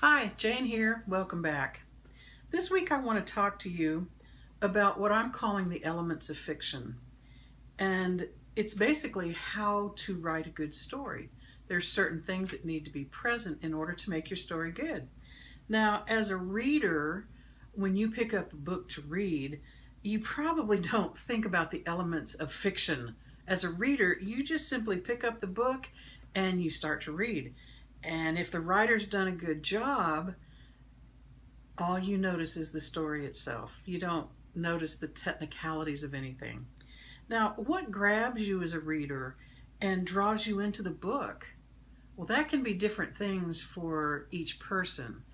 Hi, Jane here. Welcome back. This week I want to talk to you about what I'm calling the elements of fiction. And it's basically how to write a good story. There's certain things that need to be present in order to make your story good. Now, as a reader, when you pick up a book to read, you probably don't think about the elements of fiction. As a reader, you just simply pick up the book and you start to read. And if the writer's done a good job, all you notice is the story itself. You don't notice the technicalities of anything. Now, what grabs you as a reader and draws you into the book? Well, that can be different things for each person.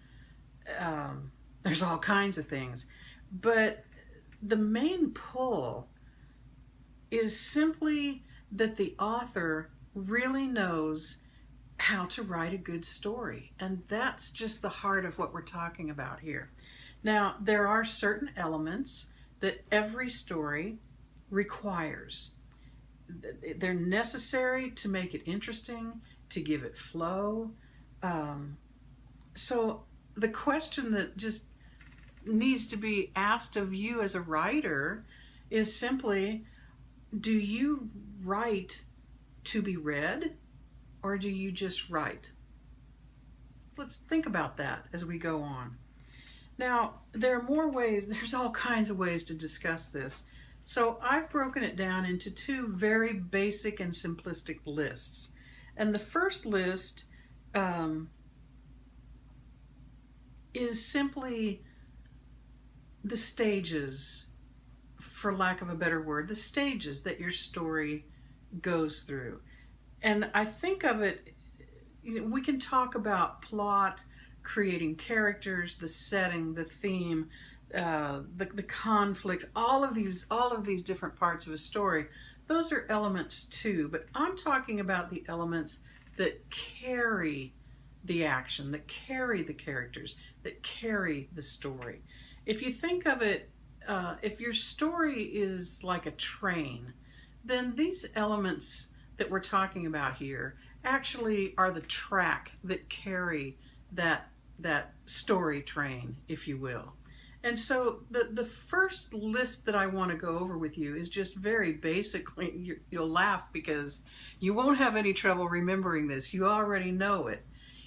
There's all kinds of things. But the main pull is simply that the author really knows how to write a good story. And that's just the heart of what we're talking about here. Now, there are certain elements that every story requires. They're necessary to make it interesting, to give it flow. So the question that just needs to be asked of you as a writer is simply, do you write to be read, or do you just write? Let's think about that as we go on. Now, there are more ways, there's all kinds of ways to discuss this. So I've broken it down into two very basic and simplistic lists. And the first list is simply the stages, for lack of a better word, the stages that your story goes through. And I think of it, we can talk about plot, creating characters, the setting, the theme, the conflict, all of these different parts of a story. Those are elements too, but I'm talking about the elements that carry the action, that carry the characters, that carry the story. If you think of it, if your story is like a train, then these elements that we're talking about here actually are the track that carry that story train, if you will. And so the first list that I want to go over with you is just very basically, you'll laugh because you won't have any trouble remembering this. You already know it.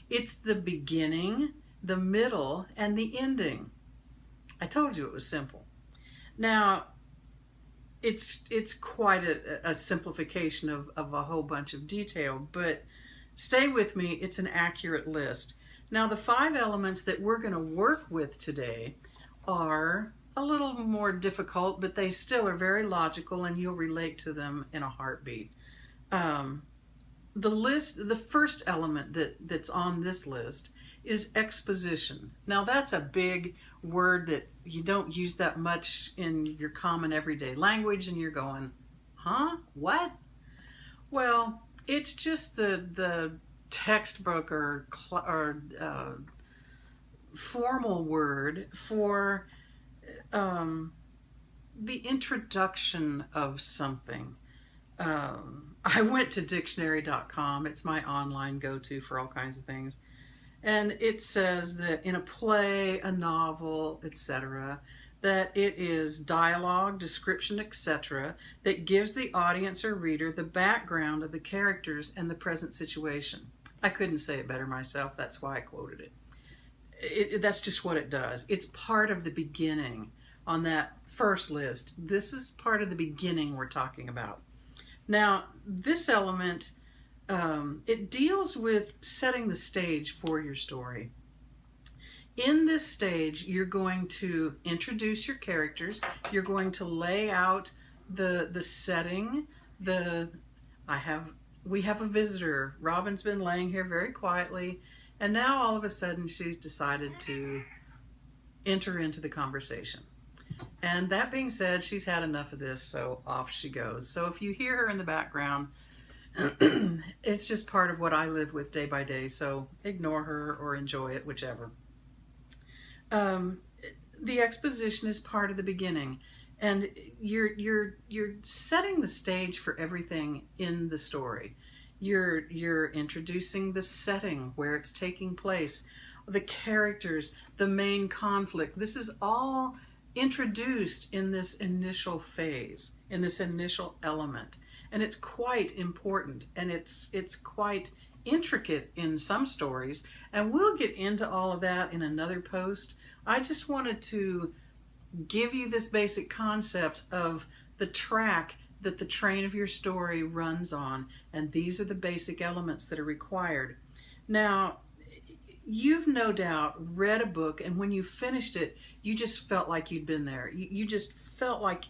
It's the beginning, the middle, and the ending. I told you it was simple. Now, it's quite a simplification of a whole bunch of detail, but stay with me, it's an accurate list. Now, the five elements that we're going to work with today are a little more difficult, but they still are very logical and you'll relate to them in a heartbeat. The first element that's on this list is exposition. Now, that's a big word that you don't use that much in your common everyday language, and you're going, huh? What? Well, it's just the textbook or formal word for the introduction of something. I went to dictionary.com. It's my online go-to for all kinds of things. And it says that in a play, a novel, etc., that it is dialogue, description, etc., that gives the audience or reader the background of the characters and the present situation. I couldn't say it better myself. That's why I quoted it. That's just what it does. It's part of the beginning on that first list. This is part of the beginning we're talking about. Now, this element, it deals with setting the stage for your story. In this stage, you're going to introduce your characters. You're going to lay out the setting. We have a visitor. Robin's been laying here very quietly, and now all of a sudden she's decided to enter into the conversation. And that being said, she's had enough of this, so off she goes. So if you hear her in the background, it's just part of what I live with day by day, so ignore her or enjoy it, whichever. The exposition is part of the beginning, and you're setting the stage for everything in the story. You're introducing the setting where it's taking place. the characters, the main conflict. This is all introduced in this initial phase, in this initial element. And it's quite important, and it's quite intricate in some stories, and we'll get into all of that in another post. I just wanted to give you this basic concept of the track that the train of your story runs on, and these are the basic elements that are required. Now, you've no doubt read a book, and when you finished it, you just felt like you'd been there. You just felt like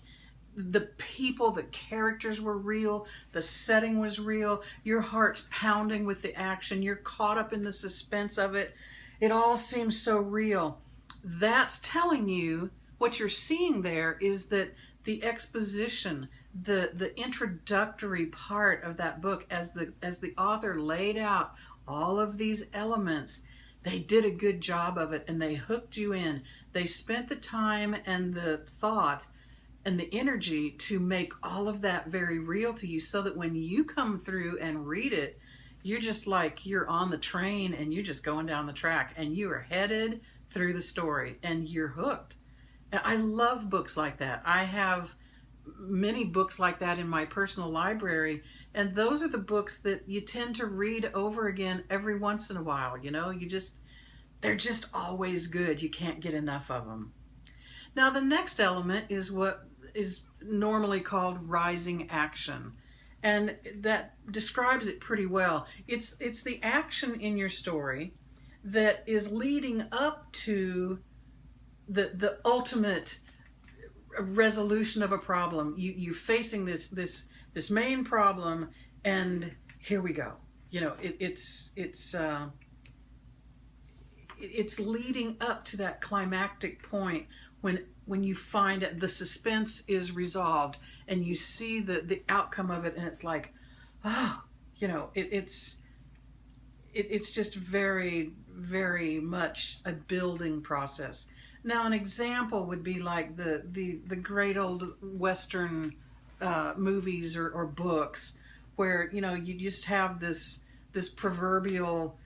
the people, the characters were real, the setting was real, your heart's pounding with the action, you're caught up in the suspense of it. It all seems so real. That's telling you, what you're seeing there is that the exposition, the introductory part of that book, as the author laid out all of these elements, they did a good job of it, and they hooked you in. They spent the time and the thought and the energy to make all of that very real to you, so that when you come through and read it, you're just like you're on the train and you're just going down the track and you are headed through the story and you're hooked. And I love books like that. I have many books like that in my personal library, and those are the books that you tend to read over again every once in a while. They're just always good. You can't get enough of them. Now, the next element is what is normally called rising action, and that describes it pretty well. It's the action in your story that is leading up to the ultimate resolution of a problem. You're facing this main problem, and here we go. It's leading up to that climactic point when you find it, the suspense is resolved and you see the outcome of it, and it's like, oh, it's just very, very much a building process. Now, an example would be like the great old Western movies or books, where you just have this proverbial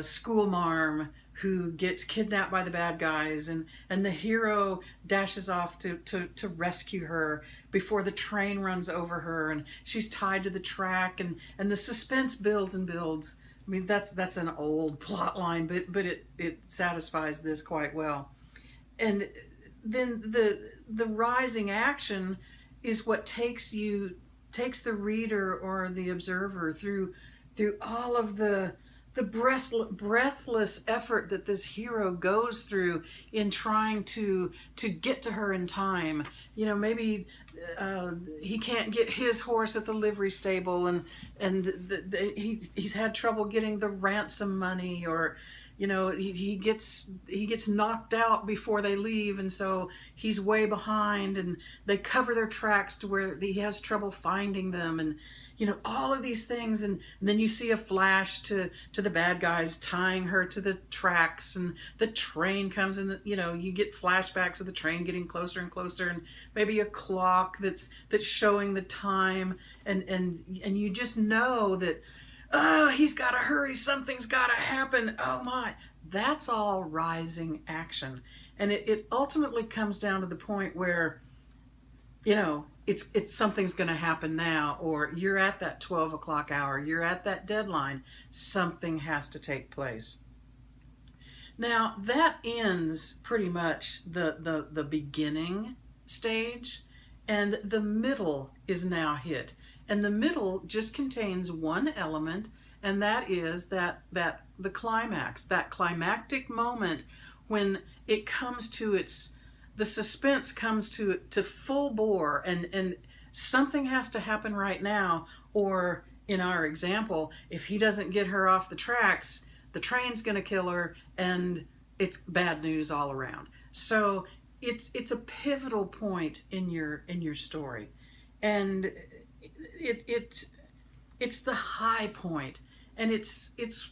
schoolmarm who gets kidnapped by the bad guys, and the hero dashes off to rescue her before the train runs over her, and she's tied to the track, and the suspense builds and builds. I mean, that's an old plot line, but it satisfies this quite well. And then the rising action is what takes the reader or the observer through all of the breathless effort that this hero goes through in trying to get to her in time. Maybe he can't get his horse at the livery stable, and he's had trouble getting the ransom money, or he gets knocked out before they leave, and so he's way behind, and they cover their tracks to where he has trouble finding them, and all of these things, and then you see a flash to the bad guys tying her to the tracks, and the train comes, and you get flashbacks of the train getting closer and closer, and maybe a clock that's showing the time, and you just know that, oh, he's got to hurry, something's got to happen, oh my. That's all rising action. And it ultimately comes down to the point where, it's something's going to happen now, or you're at that 12 o'clock hour, you're at that deadline, something has to take place. Now, that ends pretty much the beginning stage, and the middle is now hit. And the middle just contains one element, and that is that the climax, that climactic moment when it comes to the suspense comes to full bore, and something has to happen right now, or in our example, if he doesn't get her off the tracks, the train's going to kill her, and it's bad news all around. So it's a pivotal point in your story, and it's the high point, and it's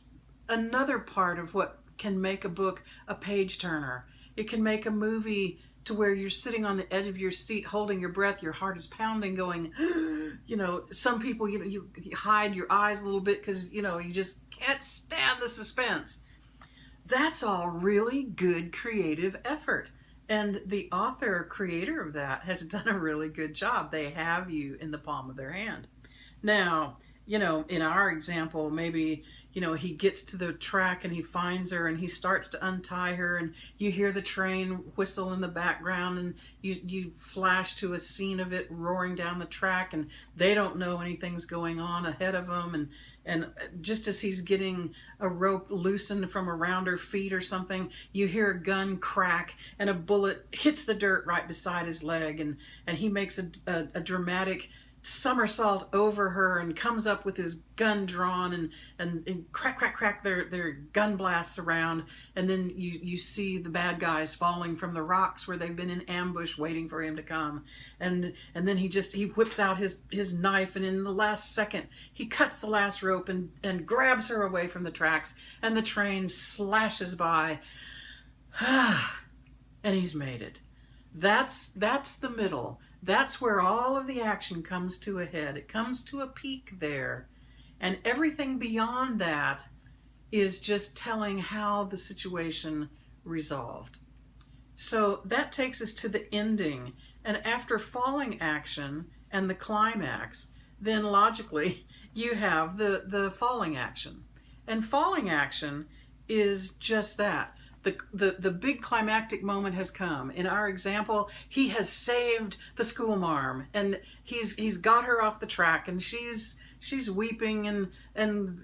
another part of what can make a book a page turner. It can make a movie to where you're sitting on the edge of your seat, holding your breath, your heart is pounding, going, some people, you hide your eyes a little bit because, you just can't stand the suspense. That's all really good creative effort. And the author or creator of that has done a really good job. They have you in the palm of their hand. Now, in our example, maybe, he gets to the track and he finds her and he starts to untie her, and you hear the train whistle in the background, and you flash to a scene of it roaring down the track, and they don't know anything's going on ahead of them. And just as he's getting a rope loosened from around her feet or something, you hear a gun crack and a bullet hits the dirt right beside his leg, and he makes a dramatic somersault over her and comes up with his gun drawn, and crack crack crack, their gun blasts around, and then you see the bad guys falling from the rocks where they've been in ambush waiting for him to come, and then he whips out his knife, and in the last second he cuts the last rope and grabs her away from the tracks, and the train slashes by. And he's made it. That's the middle. That's where all of the action comes to a head. It comes to a peak there. And everything beyond that is just telling how the situation resolved. So that takes us to the ending. And after falling action and the climax, then logically you have the falling action. And falling action is just that. The big climactic moment has come. In our example, he has saved the schoolmarm, and he's got her off the track, and she's weeping and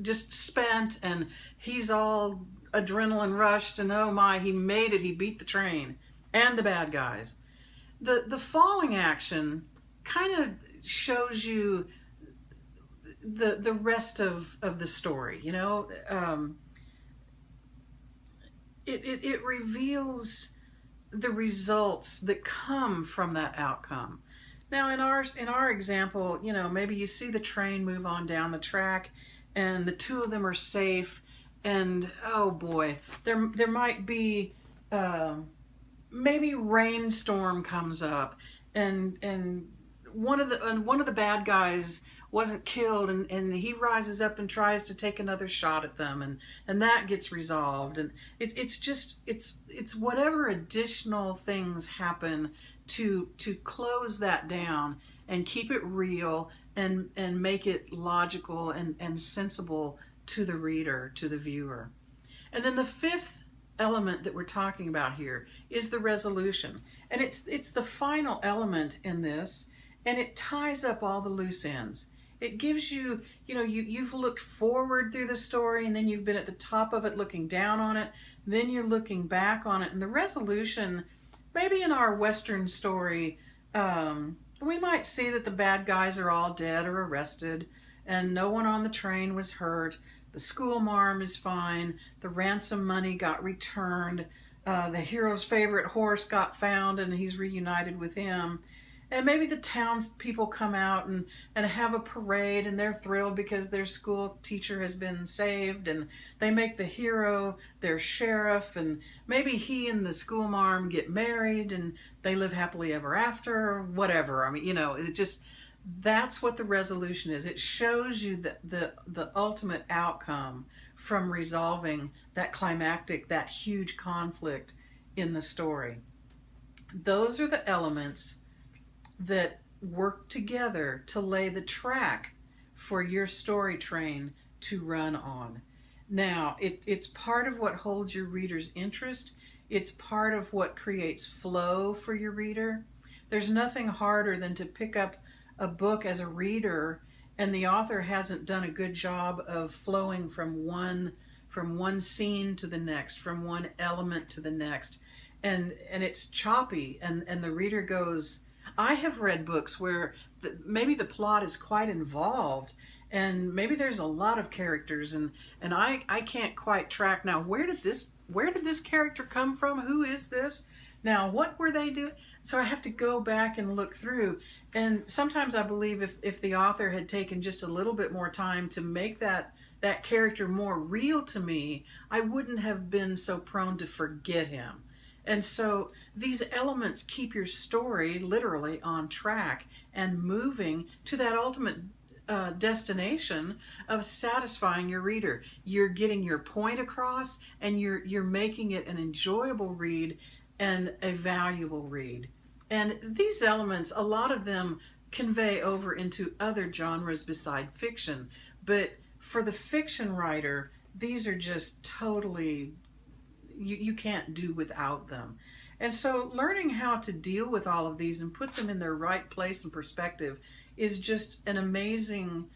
just spent, and he's all adrenaline rushed, and oh my, he made it, he beat the train and the bad guys. The falling action kind of shows you the rest of the story, It reveals the results that come from that outcome. Now, in our example, maybe you see the train move on down the track, and the two of them are safe, and oh boy, there might be maybe rainstorm comes up, and one of the bad guys wasn't killed, and he rises up and tries to take another shot at them, and that gets resolved, and it's whatever additional things happen to close that down and keep it real and make it logical and sensible to the reader, to the viewer. And then the fifth element that we're talking about here is the resolution, and it's the final element in this, and it ties up all the loose ends. It gives you, you've looked forward through the story, and then you've been at the top of it looking down on it, then you're looking back on it, and the resolution, maybe in our Western story, we might see that the bad guys are all dead or arrested, and no one on the train was hurt, the schoolmarm is fine, the ransom money got returned, the hero's favorite horse got found, and he's reunited with him. And maybe the townspeople come out and have a parade, and they're thrilled because their school teacher has been saved, and they make the hero their sheriff, and maybe he and the schoolmarm get married and they live happily ever after, or whatever. I mean, that's what the resolution is. It shows you the ultimate outcome from resolving that climactic, that huge conflict in the story. Those are the elements that work together to lay the track for your story train to run on. Now, it's part of what holds your reader's interest. It's part of what creates flow for your reader. There's nothing harder than to pick up a book as a reader and the author hasn't done a good job of flowing from one scene to the next, from one element to the next. And it's choppy, and the reader goes, I have read books where maybe the plot is quite involved, and maybe there's a lot of characters, and I can't quite track now, where did this character come from? Who is this? Now, what were they doing? So I have to go back and look through. And sometimes I believe if the author had taken just a little bit more time to make that character more real to me, I wouldn't have been so prone to forget him. And so these elements keep your story literally on track and moving to that ultimate destination of satisfying your reader. You're getting your point across, and you're making it an enjoyable read and a valuable read. And these elements, a lot of them convey over into other genres beside fiction, but for the fiction writer, these are just totally, you can't do without them. And so learning how to deal with all of these and put them in their right place and perspective is just an amazing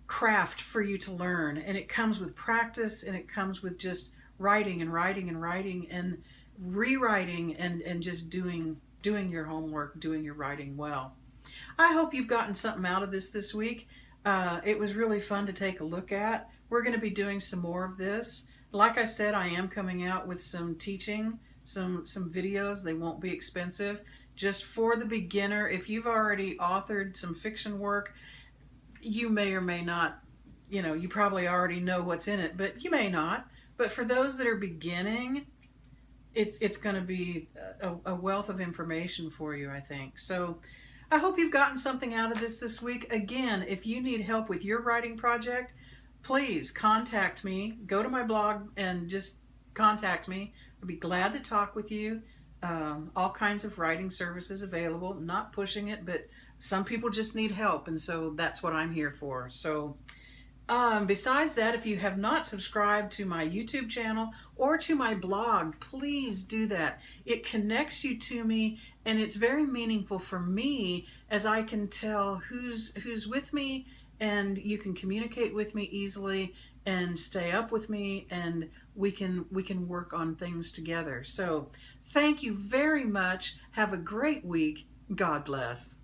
craft for you to learn. And it comes with practice, and it comes with just writing and writing and writing and rewriting, and just doing your homework, doing your writing well. I hope you've gotten something out of this week. It was really fun to take a look at. We're going to be doing some more of this. Like I said, I am coming out with some teaching, some videos. They won't be expensive. Just for the beginner, if you've already authored some fiction work, you may or may not, you probably already know what's in it, but you may not. But for those that are beginning, it's going to be a wealth of information for you, I think. So I hope you've gotten something out of this week. Again, if you need help with your writing project, please contact me. Go to my blog and just contact me. I'd be glad to talk with you. All kinds of writing services available. Not pushing it, but some people just need help, and so that's what I'm here for. So besides that, if you have not subscribed to my YouTube channel or to my blog, please do that. It connects you to me, and it's very meaningful for me, as I can tell who's with me, and you can communicate with me easily and stay up with me, and we can work on things together. So thank you very much. Have a great week. God bless.